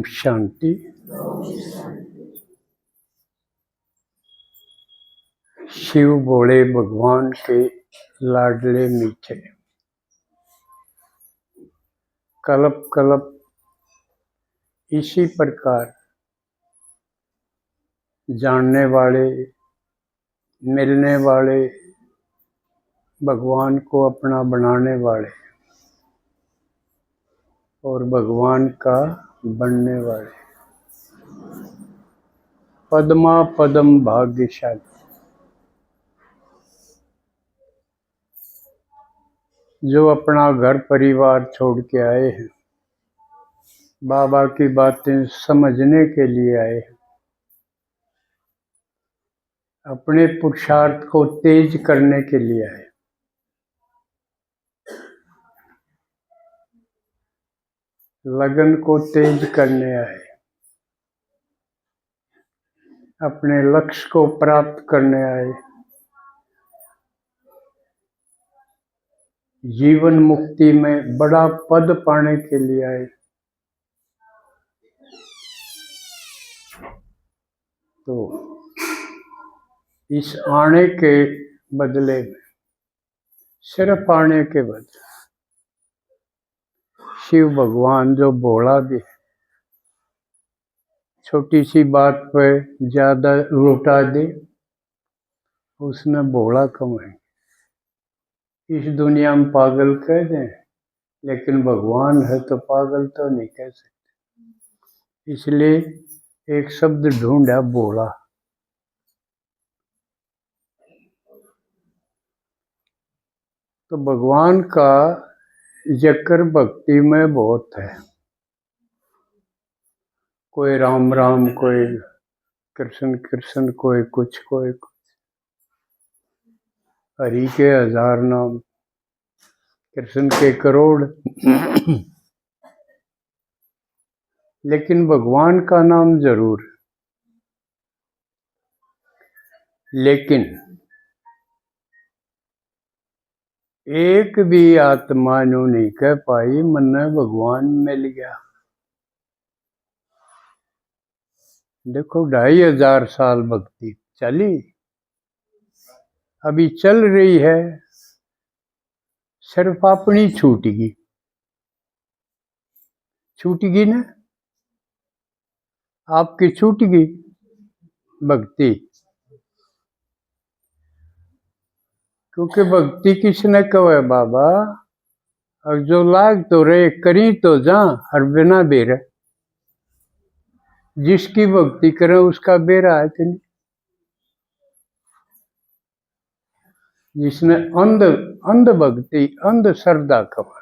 शांति। शिव भोले भगवान के लाडले मीठे, कल्प कल्प इसी प्रकार जानने वाले, मिलने वाले, भगवान को अपना बनाने वाले और भगवान का बनने वाले, पद्मा पदम भाग्यशाली। जो अपना घर परिवार छोड़ के आए हैं, बाबा की बातें समझने के लिए आए हैं, अपने पुरुषार्थ को तेज करने के लिए आए, लगन को तेज करने आए, अपने लक्ष्य को प्राप्त करने आए, जीवन मुक्ति में बड़ा पद पाने के लिए आए। तो इस आने के बदले में, सिर्फ आने के बदले, शिव भगवान जो भोला भी है, छोटी सी बात पे ज्यादा लुटा दे, उसने भोला कमाए। इस दुनिया में पागल कह दें, लेकिन भगवान है तो पागल तो नहीं कह सकते। इसलिए एक शब्द ढूंढा, भोला। तो भगवान का जिक्र भक्ति में बहुत है। कोई राम राम, कोई कृष्ण कृष्ण, कोई कुछ, कोई कुछ। हरि के 1000 नाम, कृष्ण के करोड़। लेकिन भगवान का नाम जरूर। लेकिन एक भी आत्मा नु नहीं कह पाई मन्ने भगवान मिल गया। देखो 2500 साल भक्ति चली, अभी चल रही है, सिर्फ अपनी छूटेगी ना, आपकी छूटेगी भक्ति। क्योंकि भक्ति किसने कहे बाबा, और जो लाग तो रहे करी तो जा, हर बिना बेरा। जिसकी भक्ति करे उसका बेरा है कि नहीं। जिसने अंध भक्ति, अंध श्रद्धा कमा,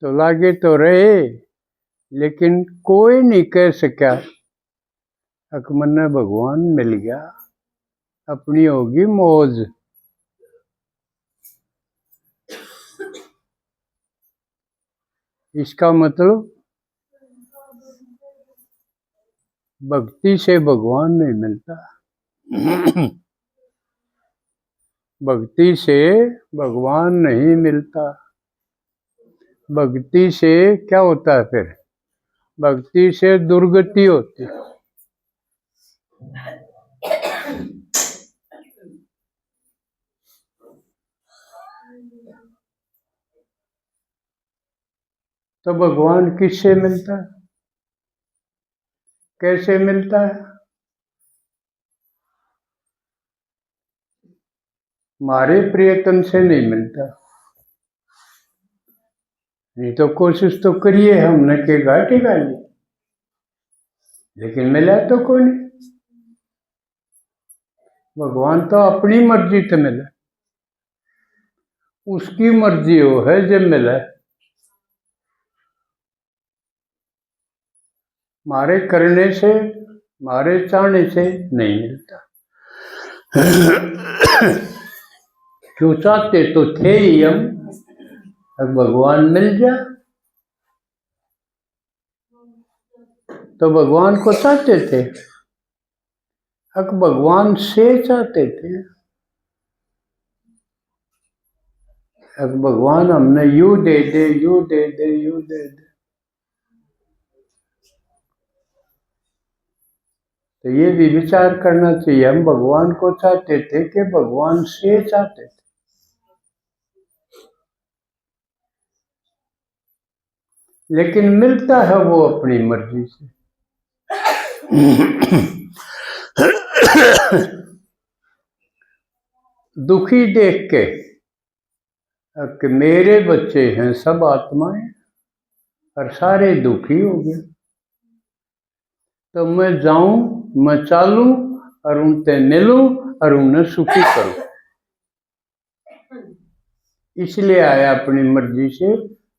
तो लागे तो रहे, लेकिन कोई नहीं कह सका अकमन्ना भगवान मिल गया, अपनी होगी मौज। इसका मतलब भक्ति से भगवान नहीं मिलता। भक्ति से भगवान नहीं मिलता। भक्ति से क्या होता है फिर? भक्ति से दुर्गति होती है। तो भगवान किससे मिलता है, कैसे मिलता है? हमारे प्रयत्न से नहीं मिलता। नहीं तो कोशिश तो करिए हमने के घाटे गाली, लेकिन मिला तो कोई नहीं। भगवान तो अपनी मर्जी से मिला, उसकी मर्जी हो है जब मिला। मारे करने से, मारे चाहने से नहीं मिलता। क्यों चाहते तो थे ही हम, अब भगवान मिल गया तो भगवान को चाहते थे, अब भगवान से चाहते थे। अब भगवान हमने यू दे दे, यू दे दे, यू दे दे, तो ये भी विचार करना चाहिए। हम भगवान को चाहते थे कि भगवान से चाहते थे? लेकिन मिलता है वो अपनी मर्जी से। दुखी देख के कि मेरे बच्चे हैं सब आत्माएं और सारे दुखी हो गए, तो मैं जाऊं, मैं चालूं और उनसे मिलूं और उन्हें सुखी करूं। इसलिए आया अपनी मर्जी से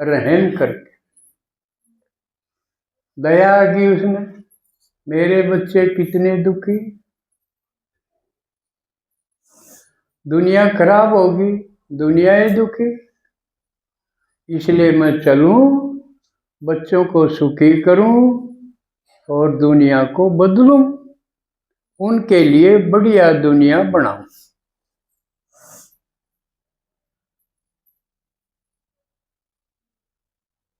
रहम करके। दया आ गई उसने, मेरे बच्चे कितने दुखी, दुनिया खराब होगी, दुनिया ही दुखी, इसलिए मैं चलूं, बच्चों को सुखी करूं और दुनिया को बदलूं, उनके लिए बढ़िया दुनिया बनाऊं।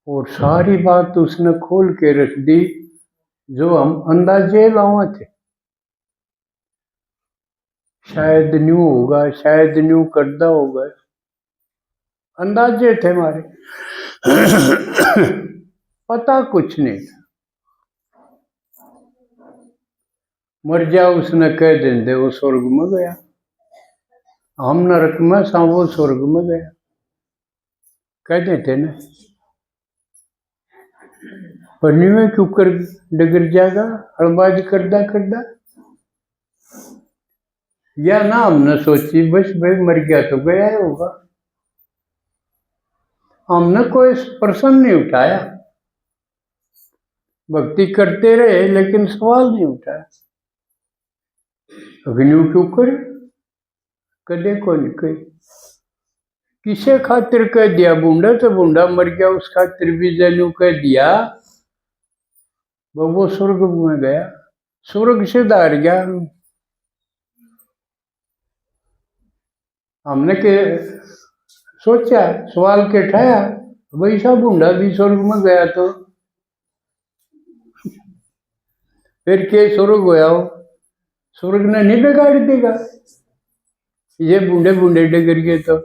और सारी बात उसने खोल के रख दी जो हम अंदाजे लाए थे। शायद न्यू होगा, शायद न्यू करदा होगा, अंदाजे थे हमारे। पता कुछ नहीं था। मर जा उसने कह देंदे वो स्वर्ग में गया, हम नरक में सा वो स्वर्ग में गया, कह देते ना। पढ़ने में क्यों कर डगर जाएगा हड़बाज करदा करदा, या ना हमने सोची बस भाई मर गया तो गया ही होगा। हमने कोई प्रश्न नहीं उठाया, भक्ति करते रहे लेकिन सवाल नहीं उठाया। अग्नियों क्यों करे, कदे को नहीं कही। किसे खातिर कह दिया, बूंदा तो बूंदा मर गया उस खातिर भी जनु कह दिया वो स्वर्ग में गया, स्वर्ग से दार गया। हमने के सोचा, सवाल के उठाया, वैसा बूंदा भी स्वर्ग में गया तो फिर के स्वर्ग होया हो, स्वर्ग ने नहीं बिगाड़ देगा ये बूंदे बूंदे डगर गए तो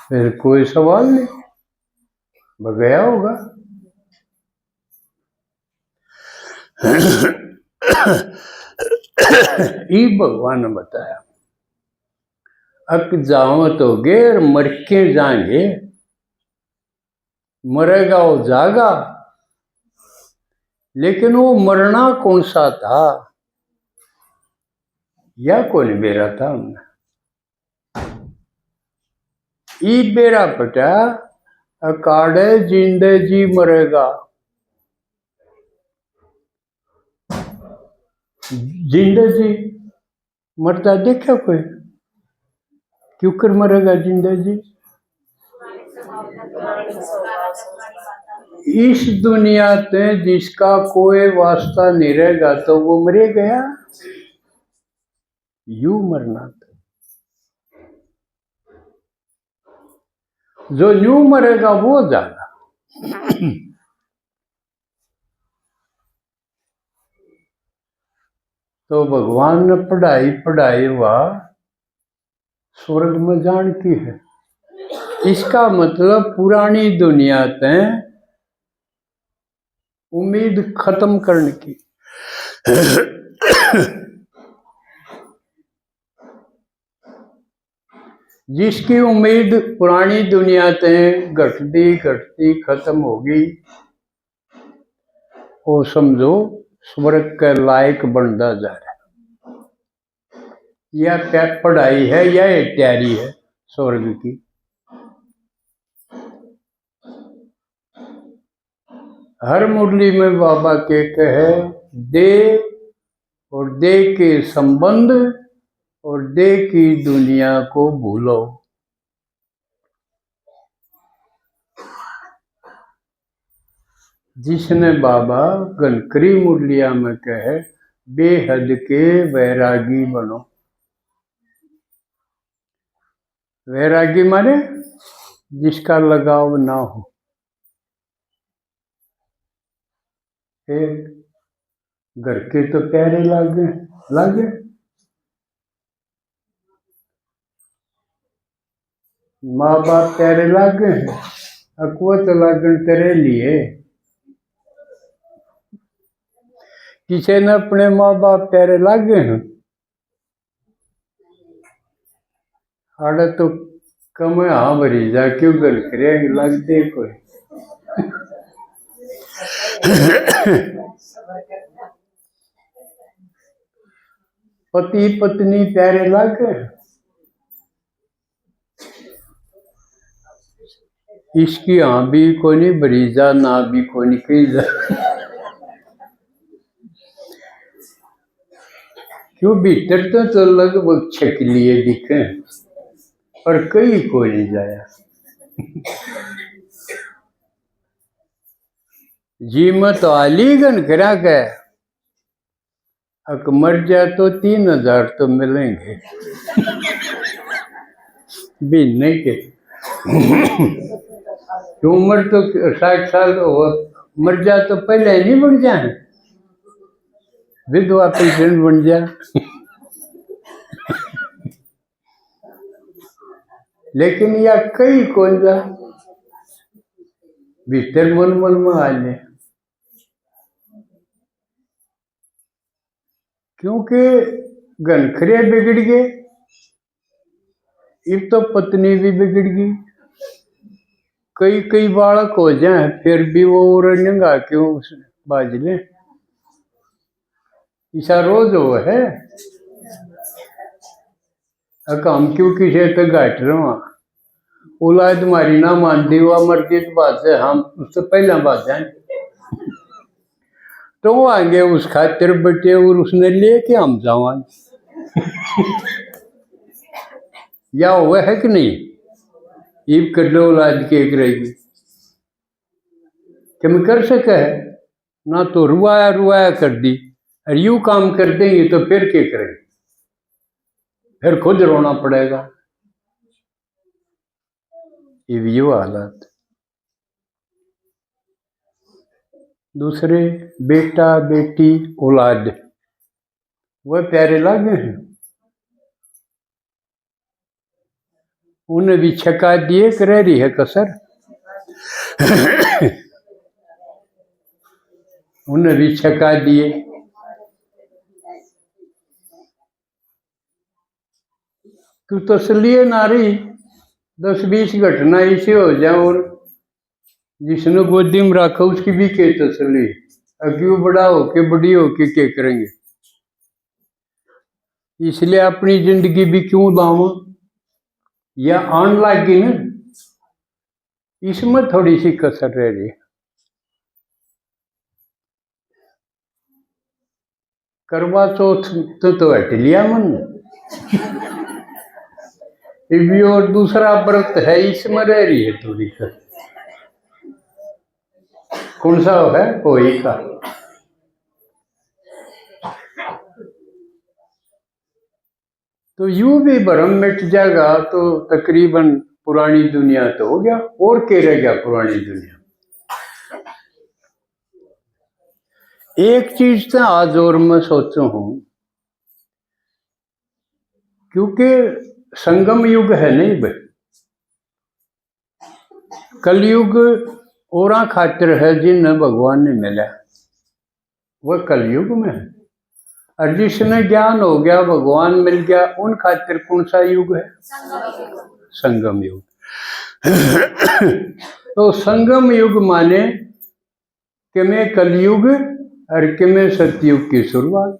फिर कोई सवाल नहीं, गया होगा। ये भगवान ने बताया, अक जाओ तो गेर मर के जाएंगे, मरेगा वो जागा, लेकिन वो मरना कौन सा था या कौन बेरा था हमने ई बेरा पटा अकाड़े जिंदे जी मरेगा। जिंदे जी मरता देखा कोई, क्यों कर मरेगा जिंदे जी? इस दुनिया पे जिसका कोई वास्ता नहीं रहेगा तो वो मरे गया, यू मरना था। जो यूं मरेगा वो जागा। तो भगवान ने पढ़ाई हुआ स्वर्ग में जान की है, इसका मतलब पुरानी दुनिया ते उम्मीद खत्म करने की। जिसकी उम्मीद पुरानी दुनिया ते घटती घटती खत्म होगी, वो समझो स्वर्ग के लायक बनता जा रहा है। या क्या पढ़ाई है या तैयारी है स्वर्ग की। हर मुरली में बाबा के कहे दे और दे के संबंध और दे की दुनिया को भूलो। जिसने बाबा गनकरी मुरलिया में कहे बेहद के वैरागी बनो। वैरागी माने जिसका लगाव ना हो। एक घर के तो प्यारे लागे लागे, माँ बाप प्यारे लागे, अकुत लागन तेरे लिए। किसी ने अपने माँ बाप प्यारे लागे हैं, आड़े तो कम हाँ भरी जा क्यों गल करे लग दे कोई। पति पत्नी प्यारे लागे, इसकी हाँ भी कोनी भरी जा ना भी कोनी कही जा। क्यों भीतर तो लगभग छक लिए दिखे पर कहीं कोई नहीं जाया। जी मत आली गन करा के अक मर जाए तो 3000 तो मिलेंगे महीने के। उम्र तो 60 साल मर जाए तो पहले ही नहीं बन जाए, विधवा पेंशन बन जाए। लेकिन या कई कौन जा भीतर मन मन में आ जाए, क्योंकि घनखरे बिगड़ गए, एक तो पत्नी भी बिगड़ गई, कई कई बालक हो जाए फिर भी वो रंगा क्यों बाज ले। ऐसा रोज हो है हम क्यों किसी तक घाट रहा औलाद मारी ना मानती हुआ मर्जी की बात है, हम उससे पहले बात जाए तो वो आएंगे उस खातिर बटे और उसने लेके हम जावांगे। या हुआ है कि नहीं, ईब कर लो औलाद की एक रहेगी कि मैं कर सके है ना, तो रुआया रुआया कर दी और यूं काम कर देंगे तो फिर क्या करेंगे, फिर खुद रोना पड़ेगा। ये भी हालात। दूसरे बेटा बेटी औलाद वह प्यारे लागे हैं, उन्हें भी छका दिए कर रही है कसर। उन्हें भी छका दिए, तू तसलिए नारी 10-20 घटना ऐसे हो जाए और जिसने गोदी में रखा उसकी भी के तसली, क्यों बड़ा हो के बड़ी हो के क्या करेंगे, इसलिए अपनी जिंदगी भी क्यों लाऊं या आन लागी ना, इसमें थोड़ी सी कसर रह रही। करवा चौथ तो हट लिया मन, भी और दूसरा व्रत है इसमें रह रही है थोड़ी सा। कौन सा है कोई का, तो यूं भी भ्रम मिट जाएगा तो तकरीबन पुरानी दुनिया तो हो गया, और क्या रह गया पुरानी दुनिया। एक चीज तो आज और मैं सोचू हूं, क्योंकि संगम युग है नहीं भाई, कलयुग और खातिर है जिन्हें भगवान ने मिला वह कलयुग में है, और जिसने ज्ञान हो गया भगवान मिल गया उन खातिर कौन सा युग है, संगम युग। तो संगम युग माने कि मैं कलयुग और कि मैं सतयुग की शुरुआत।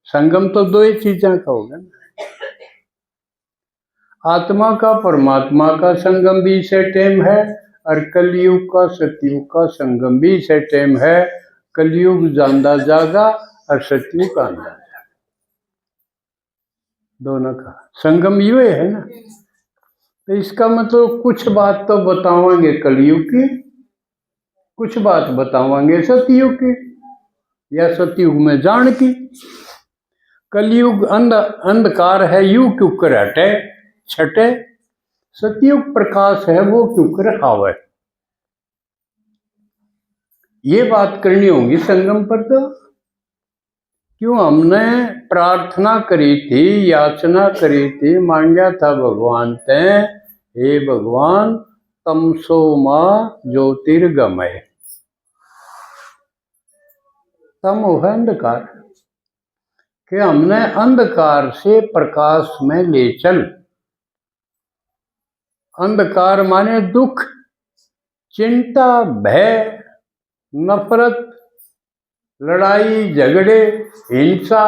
संगम तो दो ही चीजों का होगा ना, आत्मा का परमात्मा का संगम भी इसे टाइम है और कलयुग का सतयुग का संगम भी इसे टाइम है। कलयुग जांदा जागा और सतयुग आंदा जागा, दोनों का संगम ये है ना। तो इसका मतलब कुछ बात तो बतावांगे कलयुग की, कुछ बात बतावांगे सतयुग की या सतयुग में जान की। कलयुग अंधकार है, यू क्यों कर हटे, छटे, सतयुग प्रकाश है वो क्यों कर आवे। ये बात करनी होगी संगम पर। तो क्यों हमने प्रार्थना करी थी, याचना करी थी, मांगा था भगवान ते, हे भगवान तमसो माँ ज्योतिर्गमय। तम है अंधकार, कि हमने अंधकार से प्रकाश में ले चल। अंधकार माने दुख, चिंता, भय, नफरत, लड़ाई झगड़े, हिंसा,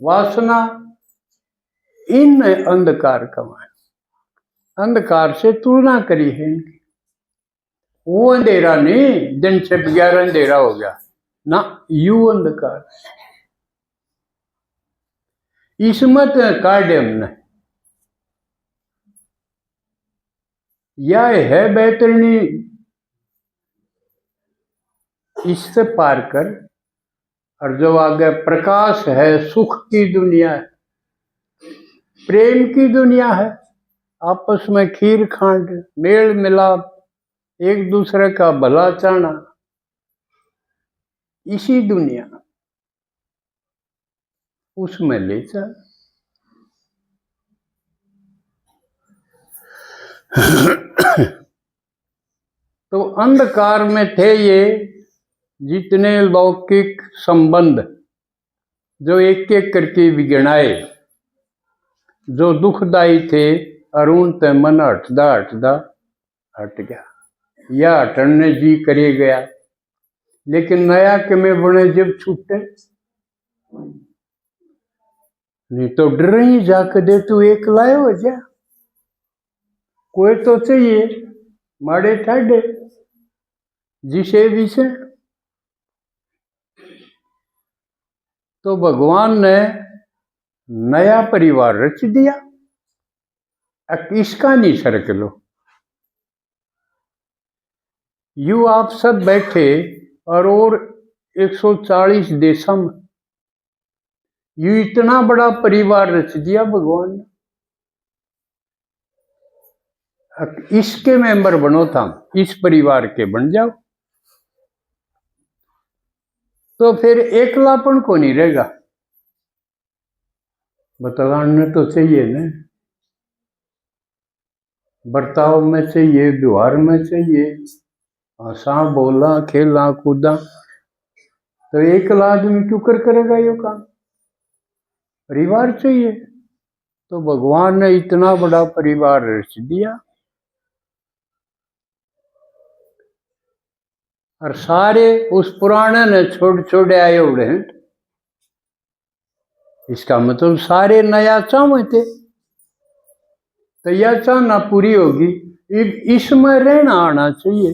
वासना, इन अंधकार का मान। अंधकार से तुलना करी है इनकी। वो अंधेरा नहीं दिन से 11 अंधेरा हो गया ना, यू अंधकार। इसमत काटे हमने, यह है बेहतरीनी, इससे पार कर। और जो आगे प्रकाश है, सुख की दुनिया है, प्रेम की दुनिया है, आपस में खीर खांड, मेल मिलाप, एक दूसरे का भला चाहना, इसी दुनिया उसमें ले चल। तो अंधकार में थे ये जितने लौकिक संबंध, जो एक एक करके विगणाए, जो दुखदायी थे, अरुण ते मन हटदा हटदा हट गया, या हटने जी करे गया। लेकिन नया के में बने जब छूटे, नहीं तो डर ही जाके दे तू एक लायो हो जा, कोई तो चाहिए माड़े ठाडे जिसे भी से। तो भगवान ने नया परिवार रच दिया। अब इसका नहीं सरक लो। यू आप सब बैठे और 140 देशों में यू इतना बड़ा परिवार रच दिया भगवान ने। इसके मेंबर बनो था, इस परिवार के बन जाओ, तो फिर एकलापन को नहीं रहेगा। बतलाने तो चाहिए ना, बर्ताव में चाहिए, व्यवहार में चाहिए, हंसा बोला खेला कूदा। तो एकला आदमी क्यों करेगा ये काम, परिवार चाहिए। तो भगवान ने इतना बड़ा परिवार रच दिया और सारे उस पुराने ने छोड़ आए उड़े हैं। इसका मतलब सारे नया चाहते, तो यह चाहना पूरी होगी, इसमें रहना आना चाहिए।